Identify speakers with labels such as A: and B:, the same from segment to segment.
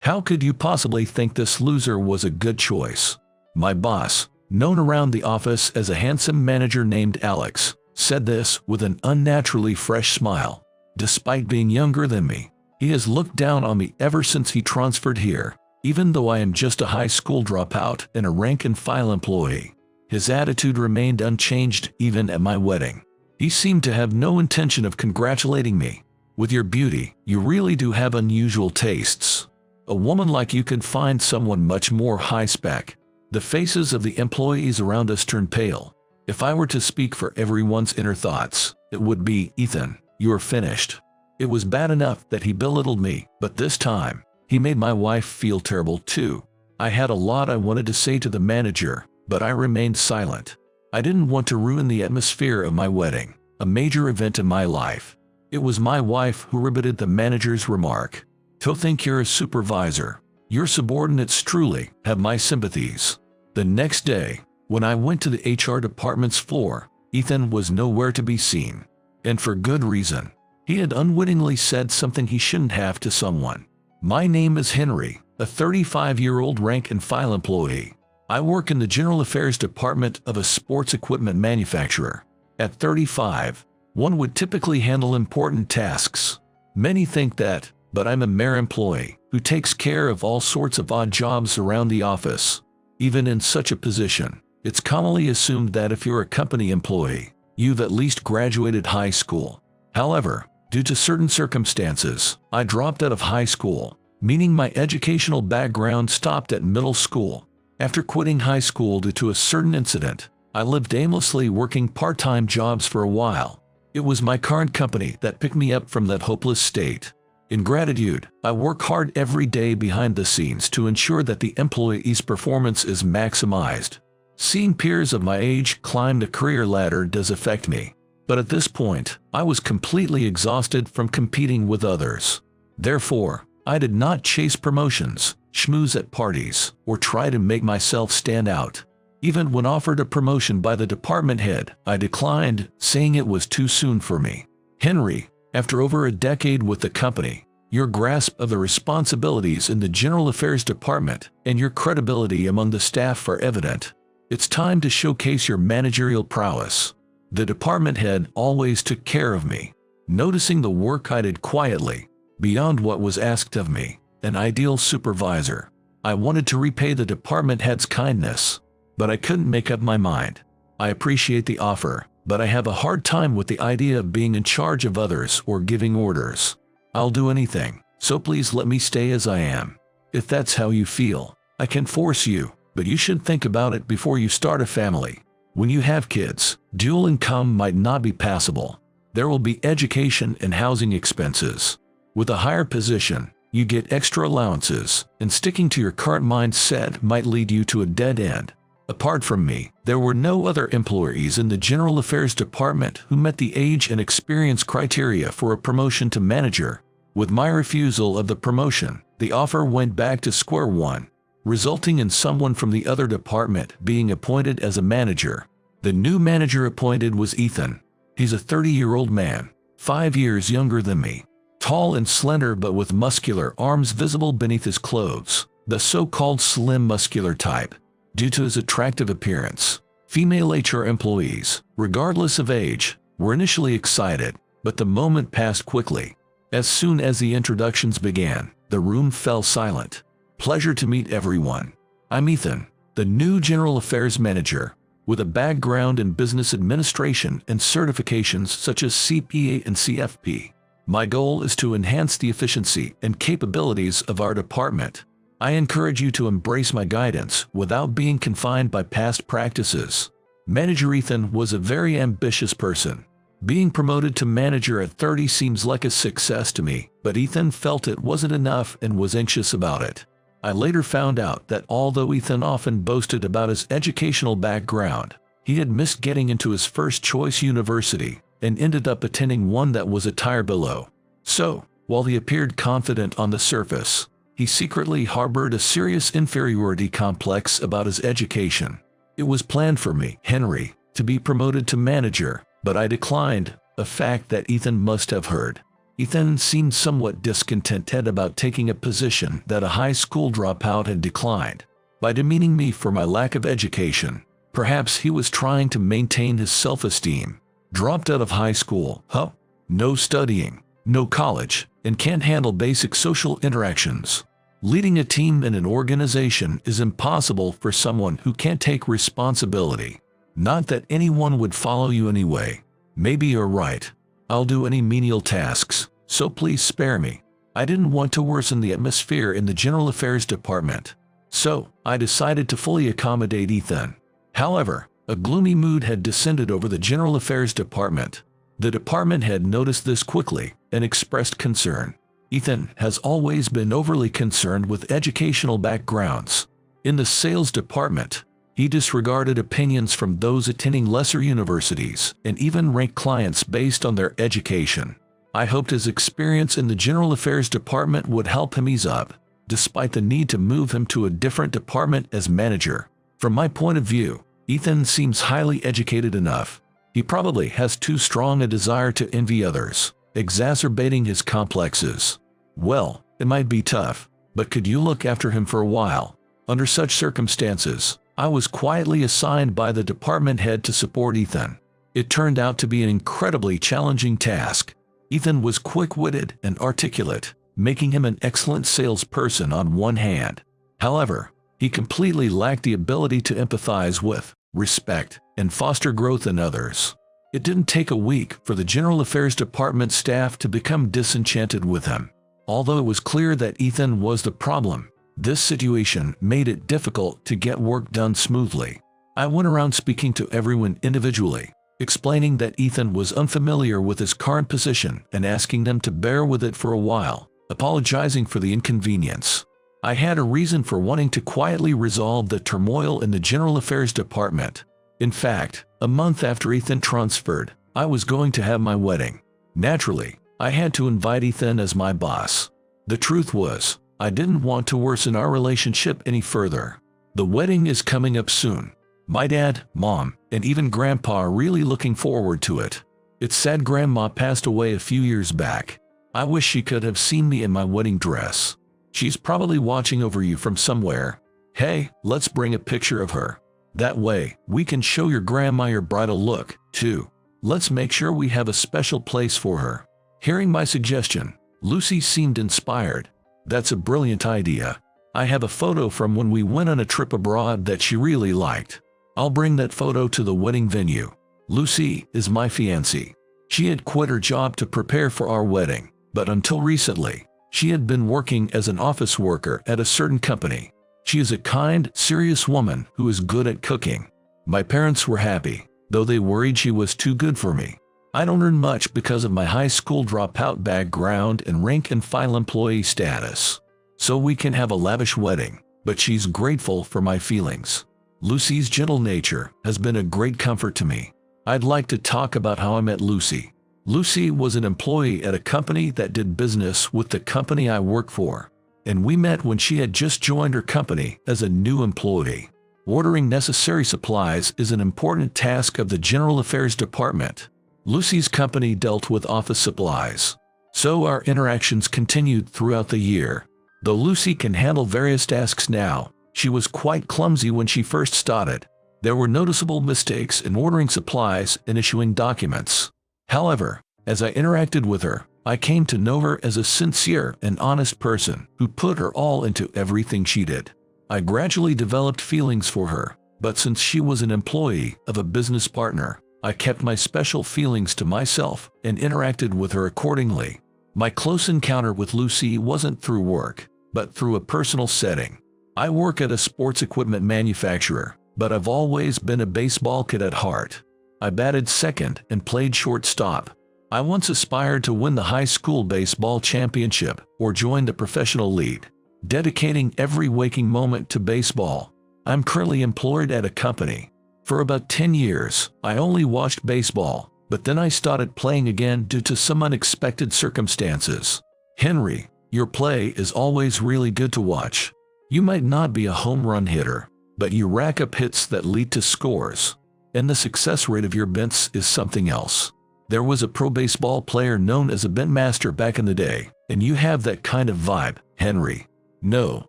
A: How could you possibly think this loser was a good choice? My boss, known around the office as a handsome manager named Alex, said this with an unnaturally fresh smile. Despite being younger than me, he has looked down on me ever since he transferred here, even though I am just a high school dropout and a rank-and-file employee. His attitude remained unchanged even at my wedding. He seemed to have no intention of congratulating me. With your beauty, you really do have unusual tastes. A woman like you could find someone much more high-spec. The faces of the employees around us turned pale. If I were to speak for everyone's inner thoughts, it would be, Ethan, you're finished. It was bad enough that he belittled me, but this time, he made my wife feel terrible too. I had a lot I wanted to say to the manager, but I remained silent. I didn't want to ruin the atmosphere of my wedding, a major event in my life. It was my wife who rebutted the manager's remark. To think you're a supervisor. Your subordinates truly have my sympathies. The next day, when I went to the HR department's floor, Ethan was nowhere to be seen. And for good reason. He had unwittingly said something he shouldn't have to someone. My name is Henry, a 35-year-old rank-and-file employee. I work in the General Affairs Department of a sports equipment manufacturer. At 35, one would typically handle important tasks. Many think that, but I'm a mere employee who takes care of all sorts of odd jobs around the office. Even in such a position, it's commonly assumed that if you're a company employee, you've at least graduated high school. However, due to certain circumstances, I dropped out of high school, meaning my educational background stopped at middle school. After quitting high school due to a certain incident, I lived aimlessly working part-time jobs for a while. It was my current company that picked me up from that hopeless state. In gratitude, I work hard every day behind the scenes to ensure that the employee's performance is maximized. Seeing peers of my age climb the career ladder does affect me. But at this point, I was completely exhausted from competing with others. Therefore, I did not chase promotions, schmooze at parties, or try to make myself stand out. Even when offered a promotion by the department head, I declined, saying it was too soon for me. Henry, after over a decade with the company, your grasp of the responsibilities in the General Affairs Department and your credibility among the staff are evident. It's time to showcase your managerial prowess. The department head always took care of me, noticing the work I did quietly, beyond what was asked of me, an ideal supervisor. I wanted to repay the department head's kindness, but I couldn't make up my mind. I appreciate the offer, but I have a hard time with the idea of being in charge of others or giving orders. I'll do anything, so please let me stay as I am. If that's how you feel, I can force you, but you should think about it before you start a family. When you have kids, dual income might not be passable. There will be education and housing expenses. With a higher position, you get extra allowances, and sticking to your current mindset might lead you to a dead end. Apart from me, there were no other employees in the General Affairs Department who met the age and experience criteria for a promotion to manager. With my refusal of the promotion, the offer went back to square one, resulting in someone from the other department being appointed as a manager. The new manager appointed was Ethan. He's a 30-year-old man, 5 years younger than me. Tall and slender but with muscular arms visible beneath his clothes, the so-called slim muscular type. Due to his attractive appearance, female HR employees, regardless of age, were initially excited, but the moment passed quickly. As soon as the introductions began, the room fell silent. Pleasure to meet everyone. I'm Ethan, the new General Affairs Manager, with a background in business administration and certifications such as CPA and CFP. My goal is to enhance the efficiency and capabilities of our department. I encourage you to embrace my guidance without being confined by past practices. Manager Ethan was a very ambitious person. Being promoted to manager at 30 seems like a success to me, but Ethan felt it wasn't enough and was anxious about it. I later found out that although Ethan often boasted about his educational background, he had missed getting into his first choice university and ended up attending one that was a tier below. So, while he appeared confident on the surface, he secretly harbored a serious inferiority complex about his education. It was planned for me, Henry, to be promoted to manager, but I declined, a fact that Ethan must have heard. Ethan seemed somewhat discontented about taking a position that a high school dropout had declined. By demeaning me for my lack of education, perhaps he was trying to maintain his self-esteem. Dropped out of high school, huh? No studying, no college, and can't handle basic social interactions. Leading a team in an organization is impossible for someone who can't take responsibility. Not that anyone would follow you anyway. Maybe you're right. I'll do any menial tasks, so please spare me. I didn't want to worsen the atmosphere in the General Affairs Department, so I decided to fully accommodate Ethan. However, a gloomy mood had descended over the General Affairs Department. The department had noticed this quickly and expressed concern. Ethan has always been overly concerned with educational backgrounds. In the sales department, he disregarded opinions from those attending lesser universities and even ranked clients based on their education. I hoped his experience in the General Affairs Department would help him ease up, despite the need to move him to a different department as manager. From my point of view, Ethan seems highly educated enough. He probably has too strong a desire to envy others, exacerbating his complexes. Well, it might be tough, but could you look after him for a while? Under such circumstances, I was quietly assigned by the department head to support Ethan. It turned out to be an incredibly challenging task. Ethan was quick-witted and articulate, making him an excellent salesperson on one hand. However, he completely lacked the ability to empathize with, respect, and foster growth in others. It didn't take a week for the General Affairs Department staff to become disenchanted with him. Although it was clear that Ethan was the problem, this situation made it difficult to get work done smoothly. I went around speaking to everyone individually, explaining that Ethan was unfamiliar with his current position and asking them to bear with it for a while, apologizing for the inconvenience. I had a reason for wanting to quietly resolve the turmoil in the General Affairs Department. In fact, a month after Ethan transferred, I was going to have my wedding. Naturally, I had to invite Ethan as my boss. The truth was, I didn't want to worsen our relationship any further. The wedding is coming up soon. My dad, mom, and even grandpa are really looking forward to it. It's sad grandma passed away a few years back. I wish she could have seen me in my wedding dress. She's probably watching over you from somewhere. Hey, let's bring a picture of her. That way, we can show your grandma your bridal look, too. Let's make sure we have a special place for her. Hearing my suggestion, Lucy seemed inspired. That's a brilliant idea. I have a photo from when we went on a trip abroad that she really liked. I'll bring that photo to the wedding venue. Lucy is my fiancée. She had quit her job to prepare for our wedding, but until recently, she had been working as an office worker at a certain company. She is a kind, serious woman who is good at cooking. My parents were happy, though they worried she was too good for me. I don't earn much because of my high school dropout background and rank-and-file employee status. So we can have a lavish wedding, but she's grateful for my feelings. Lucy's gentle nature has been a great comfort to me. I'd like to talk about how I met Lucy. Lucy was an employee at a company that did business with the company I work for, and we met when she had just joined her company as a new employee. Ordering necessary supplies is an important task of the General Affairs Department. Lucy's company dealt with office supplies, so our interactions continued throughout the year. Though Lucy can handle various tasks now, she was quite clumsy when she first started. There were noticeable mistakes in ordering supplies and issuing documents. However, as I interacted with her, I came to know her as a sincere and honest person who put her all into everything she did. I gradually developed feelings for her, but since she was an employee of a business partner, I kept my special feelings to myself and interacted with her accordingly. My close encounter with Lucy wasn't through work, but through a personal setting. I work at a sports equipment manufacturer, but I've always been a baseball kid at heart. I batted second and played shortstop. I once aspired to win the high school baseball championship or join the professional league, dedicating every waking moment to baseball. I'm currently employed at a company. For about 10 years, I only watched baseball, but then I started playing again due to some unexpected circumstances. Henry, your play is always really good to watch. You might not be a home run hitter, but you rack up hits that lead to scores. And the success rate of your bets is something else. There was a pro baseball player known as a bent master back in the day, and you have that kind of vibe, Henry. No,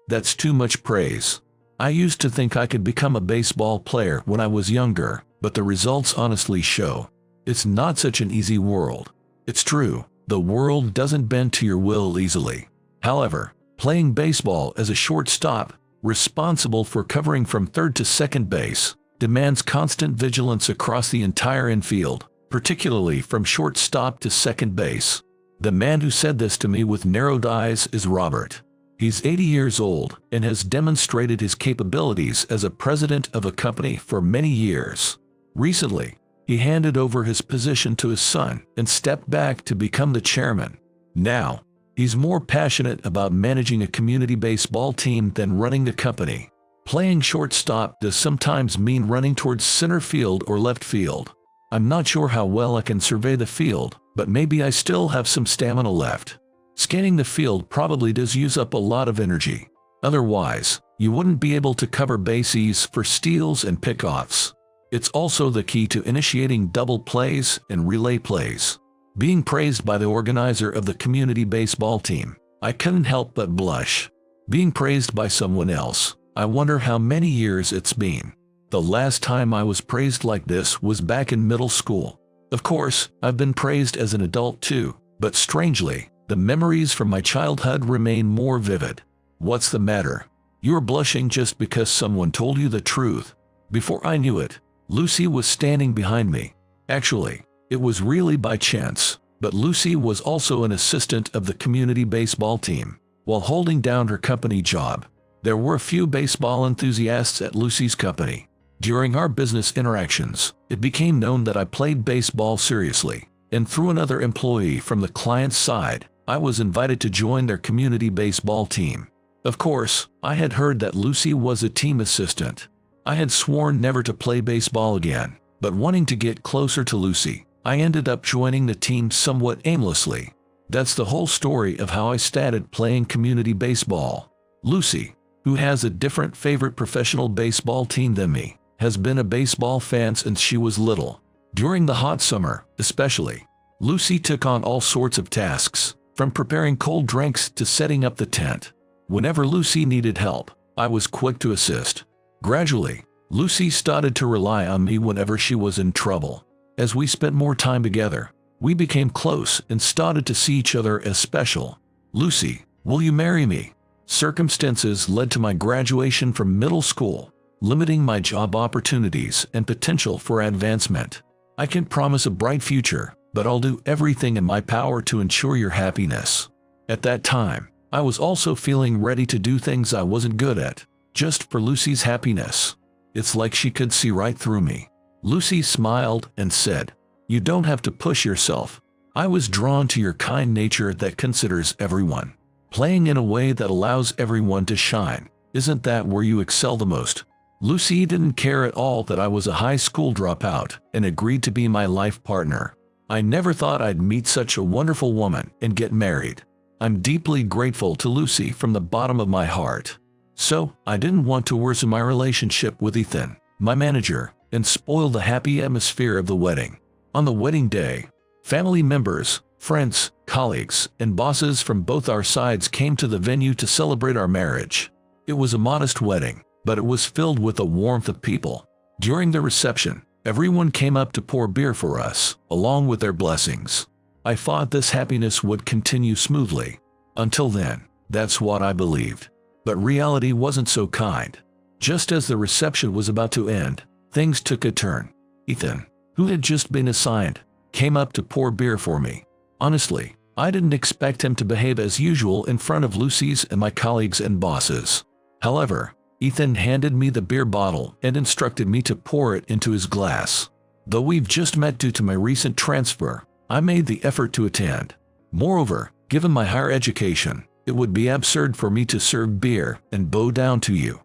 A: that's too much praise. I used to think I could become a baseball player when I was younger, but the results honestly show it's not such an easy world. It's true, the world doesn't bend to your will easily. However, playing baseball as a shortstop, responsible for covering from third to second base, demands constant vigilance across the entire infield, particularly from shortstop to second base. The man who said this to me with narrowed eyes is Robert. He's 80 years old and has demonstrated his capabilities as a president of a company for many years. Recently, he handed over his position to his son and stepped back to become the chairman. Now, he's more passionate about managing a community baseball team than running the company. Playing shortstop does sometimes mean running towards center field or left field. I'm not sure how well I can survey the field, but maybe I still have some stamina left. Scanning the field probably does use up a lot of energy. Otherwise, you wouldn't be able to cover bases for steals and pickoffs. It's also the key to initiating double plays and relay plays. Being praised by the organizer of the community baseball team, I couldn't help but blush. Being praised by someone else, I wonder how many years it's been. The last time I was praised like this was back in middle school. Of course, I've been praised as an adult too, but strangely, the memories from my childhood remain more vivid. What's the matter? You're blushing just because someone told you the truth. Before I knew it, Lucy was standing behind me. Actually, it was really by chance, but Lucy was also an assistant of the community baseball team. While holding down her company job, there were a few baseball enthusiasts at Lucy's company. During our business interactions, it became known that I played baseball seriously, and through another employee from the client's side, I was invited to join their community baseball team. Of course, I had heard that Lucy was a team assistant. I had sworn never to play baseball again, but wanting to get closer to Lucy, I ended up joining the team somewhat aimlessly. That's the whole story of how I started playing community baseball. Lucy, who has a different favorite professional baseball team than me, has been a baseball fan since she was little. During the hot summer, especially, Lucy took on all sorts of tasks, from preparing cold drinks to setting up the tent. Whenever Lucy needed help, I was quick to assist. Gradually, Lucy started to rely on me whenever she was in trouble. As we spent more time together, we became close and started to see each other as special. Lucy, will you marry me? Circumstances led to my graduation from middle school, limiting my job opportunities and potential for advancement. I can promise a bright future, but I'll do everything in my power to ensure your happiness. At that time, I was also feeling ready to do things I wasn't good at, just for Lucy's happiness. It's like she could see right through me. Lucy smiled and said, "You don't have to push yourself. I was drawn to your kind nature that considers everyone. Playing in a way that allows everyone to shine. Isn't that where you excel the most?" Lucy didn't care at all that I was a high school dropout and agreed to be my life partner. I never thought I'd meet such a wonderful woman and get married. I'm deeply grateful to Lucy from the bottom of my heart. So, I didn't want to worsen my relationship with Ethan, my manager, and spoil the happy atmosphere of the wedding. On the wedding day, family members, friends, colleagues, and bosses from both our sides came to the venue to celebrate our marriage. It was a modest wedding, but it was filled with the warmth of people. During the reception, everyone came up to pour beer for us, along with their blessings. I thought this happiness would continue smoothly. Until then, that's what I believed. But reality wasn't so kind. Just as the reception was about to end, things took a turn. Ethan, who had just been assigned, came up to pour beer for me. Honestly, I didn't expect him to behave as usual in front of Lucy's and my colleagues and bosses. However, Ethan handed me the beer bottle and instructed me to pour it into his glass. Though we've just met due to my recent transfer, I made the effort to attend. Moreover, given my higher education, it would be absurd for me to serve beer and bow down to you.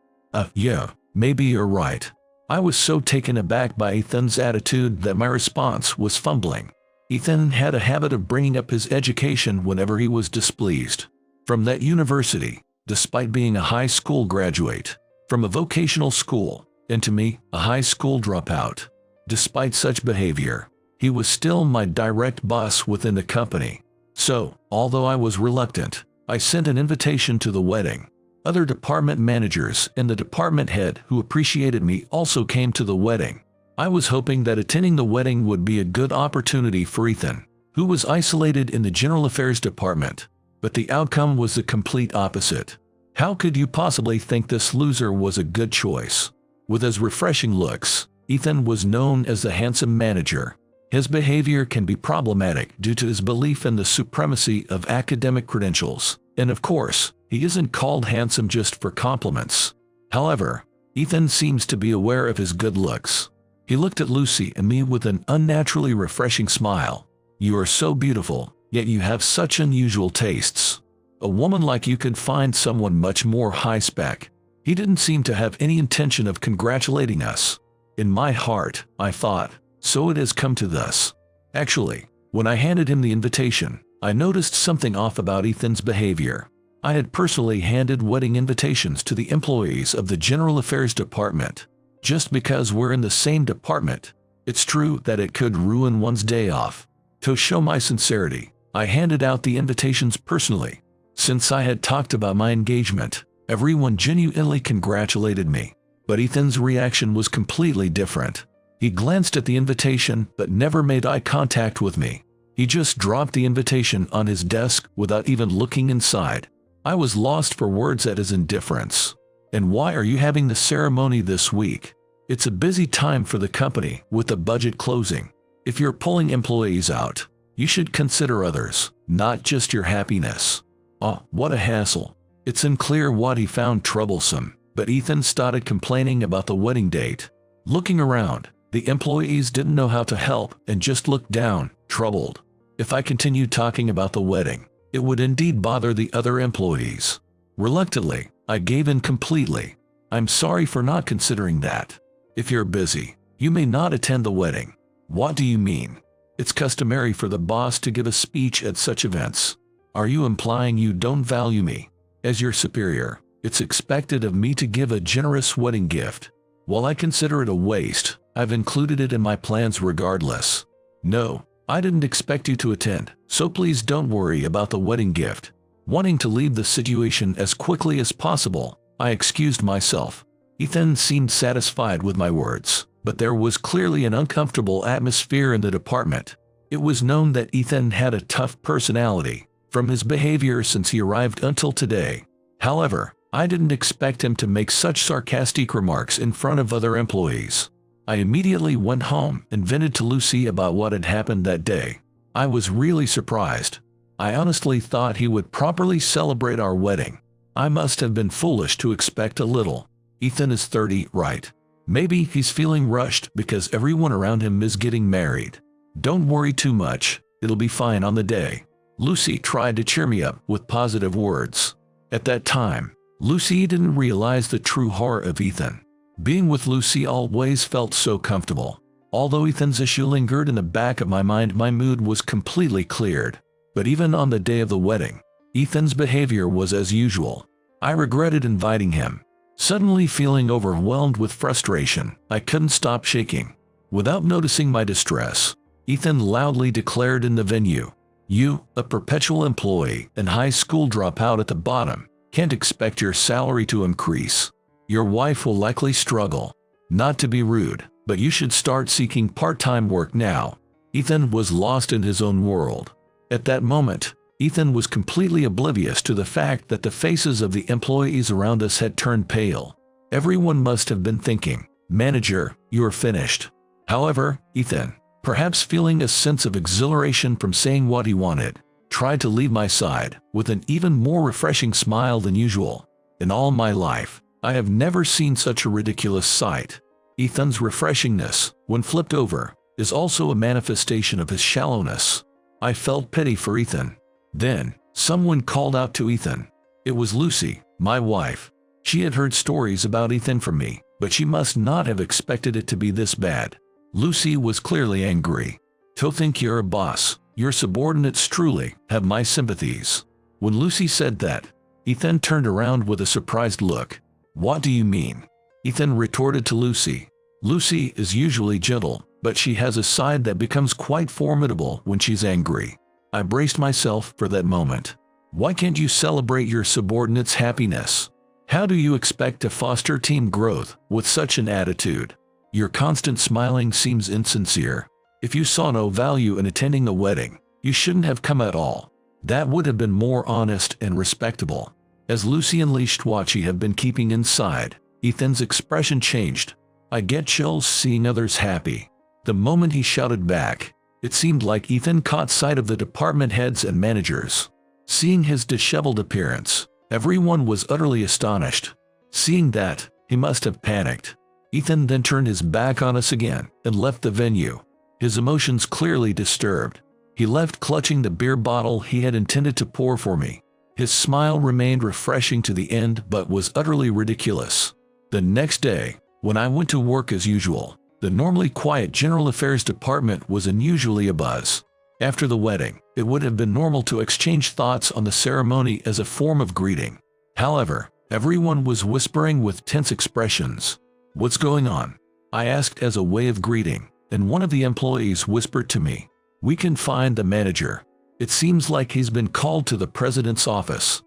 A: Yeah, maybe you're right. I was so taken aback by Ethan's attitude that my response was fumbling. Ethan had a habit of bringing up his education whenever he was displeased. From that university, despite being a high school graduate, from a vocational school, and to me, a high school dropout. Despite such behavior, He was still my direct boss within the company. So, although I was reluctant, I sent an invitation to the wedding. Other department managers and the department head who appreciated me also came to the wedding. I was hoping that attending the wedding would be a good opportunity for Ethan, who was isolated in the general affairs department. But the outcome was the complete opposite. How could you possibly think this loser was a good choice? With his refreshing looks, Ethan was known as the handsome manager. His behavior can be problematic due to his belief in the supremacy of academic credentials. And of course, he isn't called handsome just for compliments. However, Ethan seems to be aware of his good looks. He looked at Lucy and me with an unnaturally refreshing smile. You are so beautiful, yet you have such unusual tastes. A woman like you could find someone much more high-spec. He didn't seem to have any intention of congratulating us. In my heart, I thought, so it has come to this. Actually, when I handed him the invitation, I noticed something off about Ethan's behavior. I had personally handed wedding invitations to the employees of the General Affairs Department. Just because we're in the same department, it's true that it could ruin one's day off. To show my sincerity, I handed out the invitations personally. Since I had talked about my engagement, everyone genuinely congratulated me. But Ethan's reaction was completely different. He glanced at the invitation but never made eye contact with me. He just dropped the invitation on his desk without even looking inside. I was lost for words at his indifference. And why are you having the ceremony this week? It's a busy time for the company with the budget closing. If you're pulling employees out, you should consider others, not just your happiness. Oh, what a hassle. It's unclear what he found troublesome, but Ethan started complaining about the wedding date. Looking around, the employees didn't know how to help and just looked down, troubled. If I continued talking about the wedding, it would indeed bother the other employees. Reluctantly, I gave in completely. I'm sorry for not considering that. If you're busy, you may not attend the wedding. What do you mean? It's customary for the boss to give a speech at such events. Are you implying you don't value me? As your superior, it's expected of me to give a generous wedding gift. While I consider it a waste, I've included it in my plans regardless. No, I didn't expect you to attend, so please don't worry about the wedding gift. Wanting to leave the situation as quickly as possible, I excused myself. Ethan seemed satisfied with my words, but there was clearly an uncomfortable atmosphere in the department. It was known that Ethan had a tough personality, from his behavior since he arrived until today. However, I didn't expect him to make such sarcastic remarks in front of other employees. I immediately went home and vented to Lucy about what had happened that day. I was really surprised. I honestly thought he would properly celebrate our wedding. I must have been foolish to expect a little. Ethan is 30, right? Maybe he's feeling rushed because everyone around him is getting married. Don't worry too much, it'll be fine on the day. Lucy tried to cheer me up with positive words. At that time, Lucy didn't realize the true horror of Ethan. Being with Lucy always felt so comfortable. Although Ethan's issue lingered in the back of my mind, my mood was completely cleared. But even on the day of the wedding, Ethan's behavior was as usual. I regretted inviting him. Suddenly feeling overwhelmed with frustration, I couldn't stop shaking. Without noticing my distress, Ethan loudly declared in the venue, "You, a perpetual employee and high school dropout at the bottom, can't expect your salary to increase. Your wife will likely struggle. Not to be rude, but you should start seeking part-time work now." Ethan was lost in his own world. At that moment, Ethan was completely oblivious to the fact that the faces of the employees around us had turned pale. Everyone must have been thinking, "Manager, you're finished." However, Ethan, perhaps feeling a sense of exhilaration from saying what he wanted, tried to leave my side with an even more refreshing smile than usual. In all my life, I have never seen such a ridiculous sight. Ethan's refreshingness, when flipped over, is also a manifestation of his shallowness. I felt pity for Ethan. Then, someone called out to Ethan. It was Lucy, my wife. She had heard stories about Ethan from me, but she must not have expected it to be this bad. Lucy was clearly angry. "To think you're a boss, your subordinates truly have my sympathies." When Lucy said that, Ethan turned around with a surprised look. "What do you mean?" Ethan retorted to Lucy. Lucy is usually gentle, but she has a side that becomes quite formidable when she's angry. I braced myself for that moment. Why can't you celebrate your subordinates' happiness? How do you expect to foster team growth with such an attitude? Your constant smiling seems insincere. If you saw no value in attending the wedding, you shouldn't have come at all. That would have been more honest and respectable. As Lucy unleashed what she had been keeping inside, Ethan's expression changed. I get chills seeing others happy. The moment he shouted back, it seemed like Ethan caught sight of the department heads and managers. Seeing his disheveled appearance, everyone was utterly astonished. Seeing that, he must have panicked. Ethan then turned his back on us again and left the venue, his emotions clearly disturbed. He left clutching the beer bottle he had intended to pour for me. His smile remained refreshing to the end but was utterly ridiculous. The next day, when I went to work as usual, the normally quiet General Affairs department was unusually abuzz. After the wedding, it would have been normal to exchange thoughts on the ceremony as a form of greeting. However, everyone was whispering with tense expressions. "What's going on?" I asked as a way of greeting, and one of the employees whispered to me, "We can find the manager. It seems like he's been called to the president's office."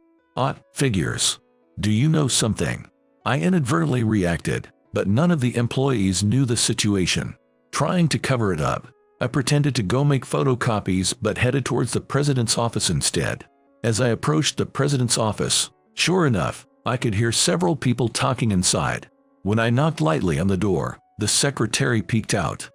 A: Figures. Do you know something? I inadvertently reacted, but none of the employees knew the situation. Trying to cover it up, I pretended to go make photocopies but headed towards the president's office instead. As I approached the president's office, sure enough, I could hear several people talking inside. When I knocked lightly on the door, the secretary peeked out.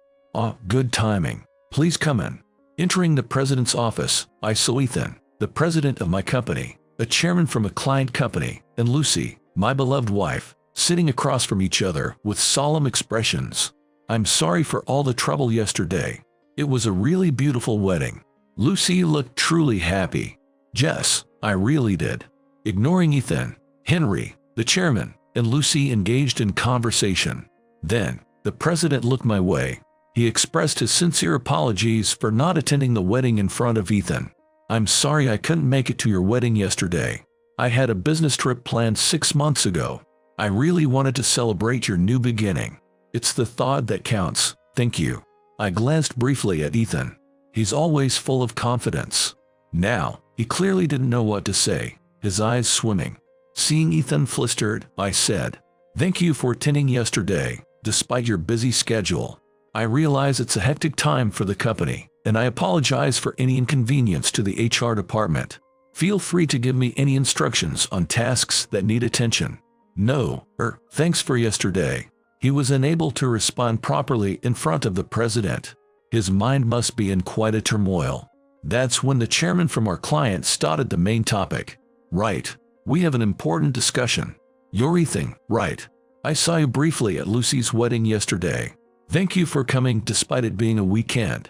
A: Good timing. Please come in. Entering the president's office, I saw Ethan, the president of my company, a chairman from a client company, and Lucy, my beloved wife, sitting across from each other with solemn expressions. "I'm sorry for all the trouble yesterday. It was a really beautiful wedding." Lucy looked truly happy. "Jess, I really did." Ignoring Ethan, Henry, the chairman, and Lucy engaged in conversation. Then, the president looked my way. He expressed his sincere apologies for not attending the wedding in front of Ethan. "I'm sorry I couldn't make it to your wedding yesterday. I had a business trip planned 6 months ago. I really wanted to celebrate your new beginning. It's the thought that counts, thank you." I glanced briefly at Ethan. He's always full of confidence. Now, he clearly didn't know what to say, his eyes swimming. Seeing Ethan flustered, I said, "Thank you for attending yesterday, despite your busy schedule. I realize it's a hectic time for the company, and I apologize for any inconvenience to the HR department. Feel free to give me any instructions on tasks that need attention." "No, thanks for yesterday." He was unable to respond properly in front of the president. His mind must be in quite a turmoil. That's when the chairman from our client started the main topic. "Right. We have an important discussion. You're Ethan, right? I saw you briefly at Lucy's wedding yesterday. Thank you for coming despite it being a weekend."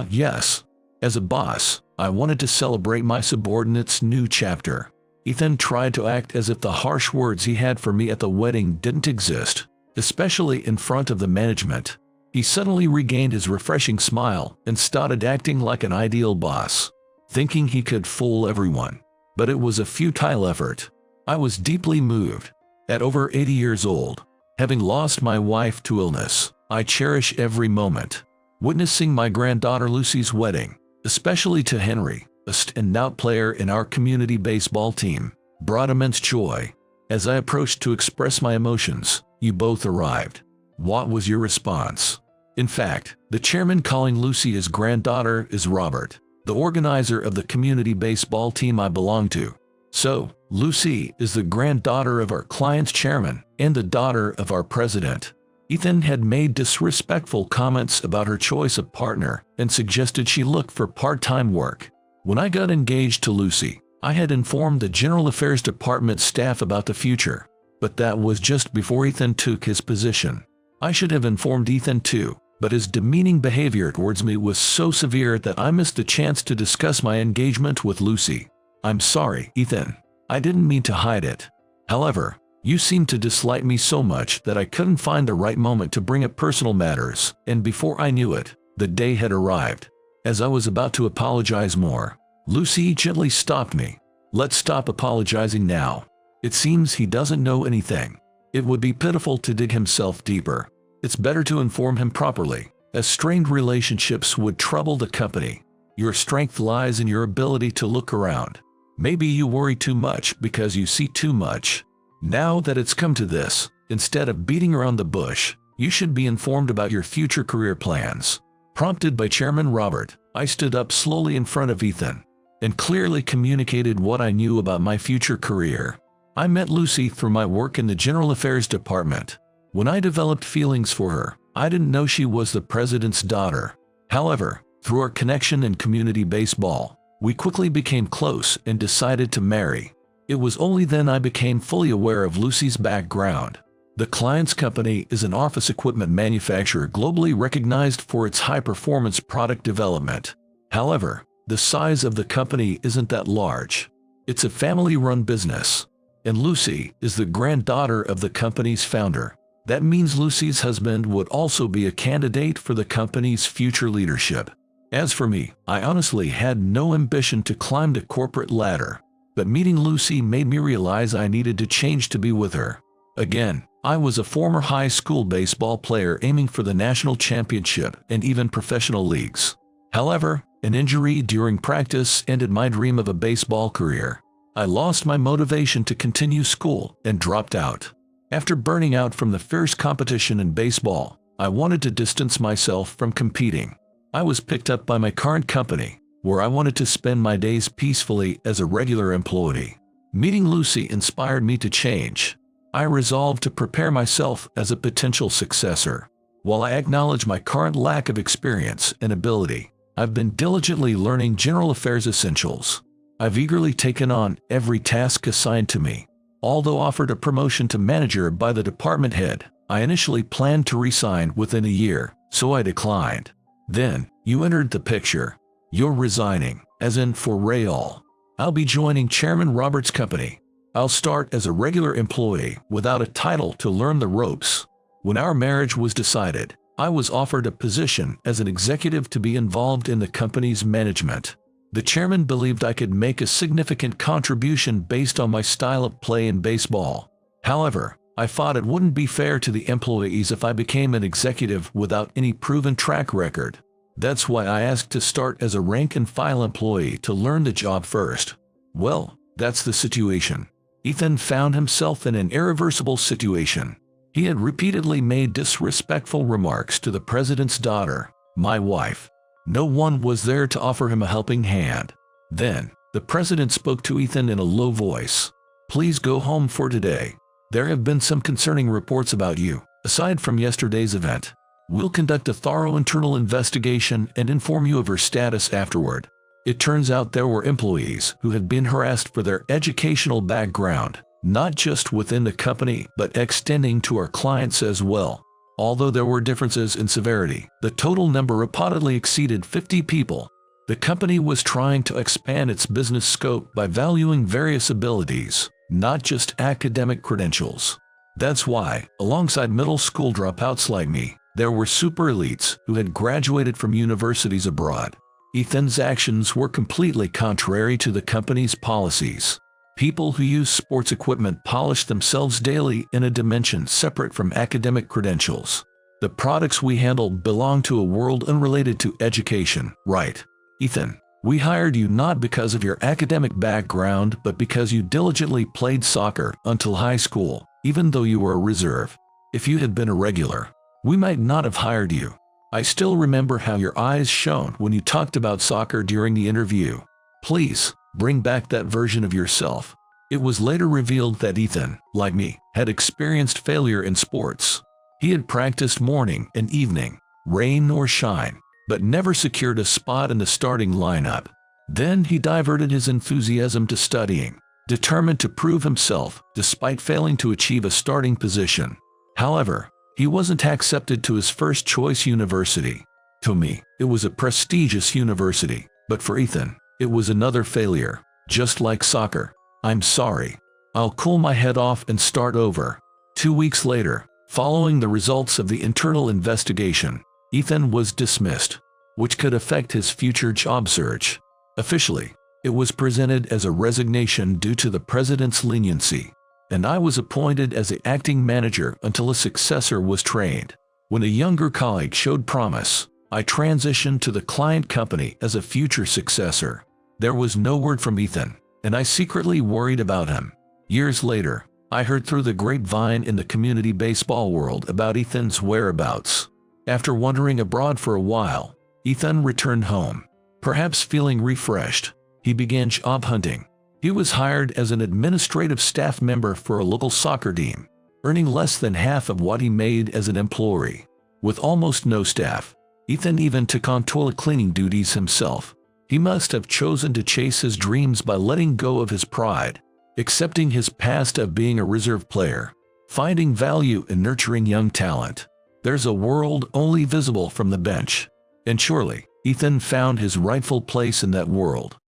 A: Yes. As a boss, I wanted to celebrate my subordinate's new chapter. Ethan tried to act as if the harsh words he had for me at the wedding didn't exist, especially in front of the management. He suddenly regained his refreshing smile and started acting like an ideal boss, thinking he could fool everyone. But it was a futile effort. I was deeply moved. At over 80 years old, having lost my wife to illness, I cherish every moment. Witnessing my granddaughter Lucy's wedding, especially to Henry, a standout player in our community baseball team, brought immense joy. As I approached to express my emotions, you both arrived. What was your response? In fact, the chairman calling Lucy his granddaughter is Robert, the organizer of the community baseball team I belong to. So, Lucy is the granddaughter of our client's chairman and the daughter of our president. Ethan had made disrespectful comments about her choice of partner and suggested she look for part-time work. When I got engaged to Lucy, I had informed the General Affairs Department staff about the future, but that was just before Ethan took his position. I should have informed Ethan too, but his demeaning behavior towards me was so severe that I missed the chance to discuss my engagement with Lucy. "I'm sorry, Ethan. I didn't mean to hide it. However, you seemed to dislike me so much that I couldn't find the right moment to bring up personal matters, and before I knew it, the day had arrived." As I was about to apologize more, Lucy gently stopped me. "Let's stop apologizing now. It seems he doesn't know anything. It would be pitiful to dig himself deeper. It's better to inform him properly. as strained relationships would trouble the company. Your strength lies in your ability to look around. Maybe you worry too much because you see too much. Now that it's come to this, instead of beating around the bush, you should be informed about your future career plans. Prompted by Chairman Robert, I stood up slowly in front of Ethan and clearly communicated what I knew about my future career. I met Lucy through my work in the General Affairs Department. When I developed feelings for her, I didn't know she was the president's daughter. However, through our connection in community baseball, we quickly became close and decided to marry. It was only then I became fully aware of Lucy's background. The client's company is an office equipment manufacturer globally recognized for its high-performance product development. However, the size of the company isn't that large. It's a family-run business, and Lucy is the granddaughter of the company's founder. That means Lucy's husband would also be a candidate for the company's future leadership. As for me, I honestly had no ambition to climb the corporate ladder, but meeting Lucy made me realize I needed to change to be with her. Again, I was a former high school baseball player aiming for the national championship and even professional leagues. However, an injury during practice ended my dream of a baseball career. I lost my motivation to continue school and dropped out. After burning out from the fierce competition in baseball, I wanted to distance myself from competing. I was picked up by my current company, where I wanted to spend my days peacefully as a regular employee. Meeting Lucy inspired me to change. I resolved to prepare myself as a potential successor. While I acknowledge my current lack of experience and ability, I've been diligently learning general affairs essentials. I've eagerly taken on every task assigned to me. Although offered a promotion to manager by the department head, I initially planned to resign within a year, so I declined. Then, you entered the picture. You're resigning, as in for real. I'll be joining Chairman Robert's company. I'll start as a regular employee without a title to learn the ropes. When our marriage was decided, I was offered a position as an executive to be involved in the company's management. The chairman believed I could make a significant contribution based on my style of play in baseball. However, I thought it wouldn't be fair to the employees if I became an executive without any proven track record. That's why I asked to start as a rank-and-file employee to learn the job first. Well, that's the situation. Ethan found himself in an irreversible situation. He had repeatedly made disrespectful remarks to the president's daughter, my wife. No one was there to offer him a helping hand. Then, the president spoke to Ethan in a low voice. "Please go home for today. There have been some concerning reports about you, aside from yesterday's event. We'll conduct a thorough internal investigation and inform you of her status afterward." It turns out there were employees who had been harassed for their educational background, not just within the company but extending to our clients as well. Although there were differences in severity, the total number reportedly exceeded 50 people. The company was trying to expand its business scope by valuing various abilities, not just academic credentials. That's why, alongside middle school dropouts like me, there were super elites who had graduated from universities abroad. Ethan's actions were completely contrary to the company's policies. People who use sports equipment polish themselves daily in a dimension separate from academic credentials. The products we handle belong to a world unrelated to education, right? Ethan, we hired you not because of your academic background but because you diligently played soccer until high school, even though you were a reserve. If you had been a regular, we might not have hired you. I still remember how your eyes shone when you talked about soccer during the interview. Please, bring back that version of yourself. It was later revealed that Ethan, like me, had experienced failure in sports. He had practiced morning and evening, rain or shine, but never secured a spot in the starting lineup. Then he diverted his enthusiasm to studying, determined to prove himself despite failing to achieve a starting position. However, he wasn't accepted to his first choice university. To me, it was a prestigious university, but for Ethan, it was another failure. Just like soccer. I'm sorry. I'll cool my head off and start over. 2 weeks later, following the results of the internal investigation, Ethan was dismissed, which could affect his future job search. Officially, it was presented as a resignation due to the president's leniency, and I was appointed as the acting manager until a successor was trained. When a younger colleague showed promise, I transitioned to the client company as a future successor. There was no word from Ethan, and I secretly worried about him. Years later, I heard through the grapevine in the community baseball world about Ethan's whereabouts. After wandering abroad for a while, Ethan returned home. Perhaps feeling refreshed, he began job hunting. He was hired as an administrative staff member for a local soccer team, earning less than half of what he made as an employee. With almost no staff, Ethan even took on toilet cleaning duties himself. He must have chosen to chase his dreams by letting go of his pride, accepting his past of being a reserve player, finding value in nurturing young talent. There's a world only visible from the bench. And surely, Ethan found his rightful place in that world.